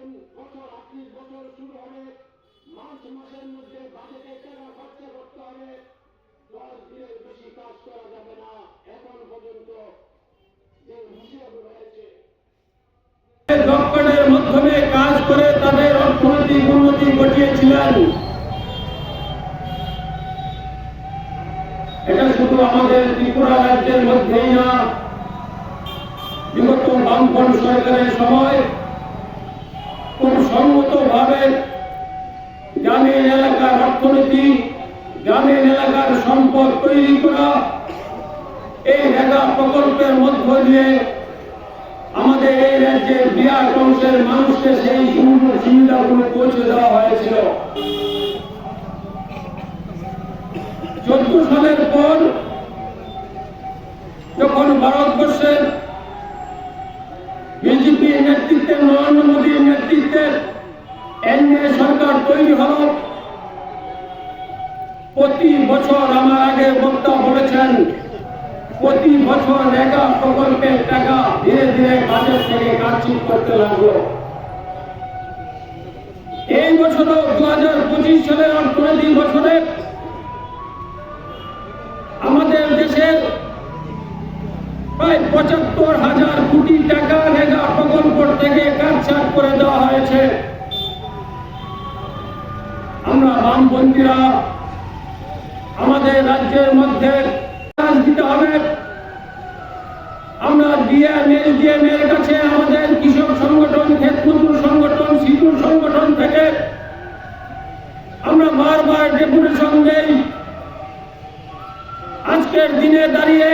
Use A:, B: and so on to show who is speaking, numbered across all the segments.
A: নতুন বছর 38 বছর শুরু হবে। মার্চ মাসের মধ্যে বাজেটে টাকা খরচা করতে হবে। 10 দিনের বেশি কাজ করা যাবে না। এখন পর্যন্ত যে হিসেব রয়েছে
B: জবকার্ডের মাধ্যমে কাজ করে তাদের অর্থনৈতিক উন্নতি ঘটিয়েছিলেন। এটা শুধু আমাদের ত্রিপুরা রাজ্যের মধ্যেই না, বিগত বামফ্রন্ট সরকারের সময় খুব সংগতভাবে গ্রামীণ এলাকার অর্থনীতি, গ্রামীণ এলাকার সম্পদ তৈরি করা, এই রেগা প্রকল্পের মধ্য দিয়ে আমাদের এই রাজ্যের বিরাট অংশের মানুষকে সেই সুবিধাগুলো পৌঁছে দেওয়া হয়েছিল। 14 সালের পর যখন ভারতবর্ষের বিজেপির নেতৃত্বে, নরেন্দ্র মোদীর নেতৃত্বে এনডিএ সরকার তৈরি হল, প্রতি বছর আমার আগে বক্তা বলেছেন, প্রতি বছর রেগা প্রকল্পের টাকা ধীরে ধীরে বাজেট থেকে কাটছুট করতে লাগলো। এই বছরও 2025 সালের অর্থনৈতিক বছরে আমাদের দেশের প্রায় 75,000 কোটি টাকা রেগা প্রকল্প থেকে কাটছাট করে দেওয়া হয়েছে। আমরা বামপন্থীরা আমাদের রাজ্যের মধ্যে কাজ দিতে হবে। আমরা ডিএম এর কাছে আমাদের কৃষক সংগঠন, ক্ষেত মজদুর সংগঠন, শিশু সংগঠন থেকে আমরা বারবার ডেপুটেশন দেই। আজকের দিনে দাঁড়িয়ে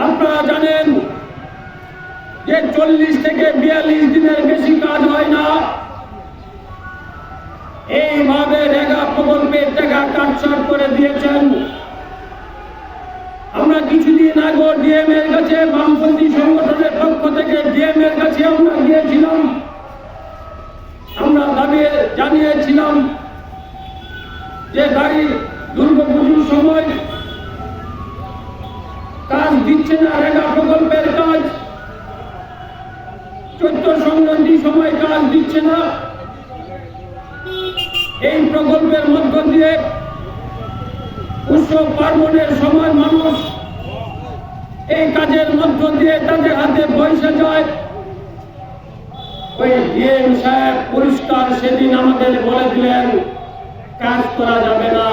B: আপনারা জানেন যে 40 থেকে 42 দিনের বেশি কাজ হয় না। এইভাবে রেগা প্রকল্পের টাকা কাটছাট করে দিয়েছেন। আমরা কিছুদিন আগে ডিএম এর কাছে, বামপন্থী সংগঠনের পক্ষ থেকে ডিএম এর কাছে আমরা গিয়েছিলাম। আমরা দাবি জানিয়েছিলাম যে গাড়ি দুর্গাপুজোর সময় কাজ দিচ্ছে না, রেগা প্রকল্পের কাজ, চৈত্র সংক্রান্তি সময় কাজ দিচ্ছে না। এই প্রকল্পের মধ্য দিয়ে উৎসব পার্বণের সময় মানুষ এই কাজের মধ্য দিয়ে তাদের হাতে পয়সা যায়। ওই ডিএম সাহেব পরিষ্কার সেদিন আমাদের বলে দিলেন কাজ করা যাবে না।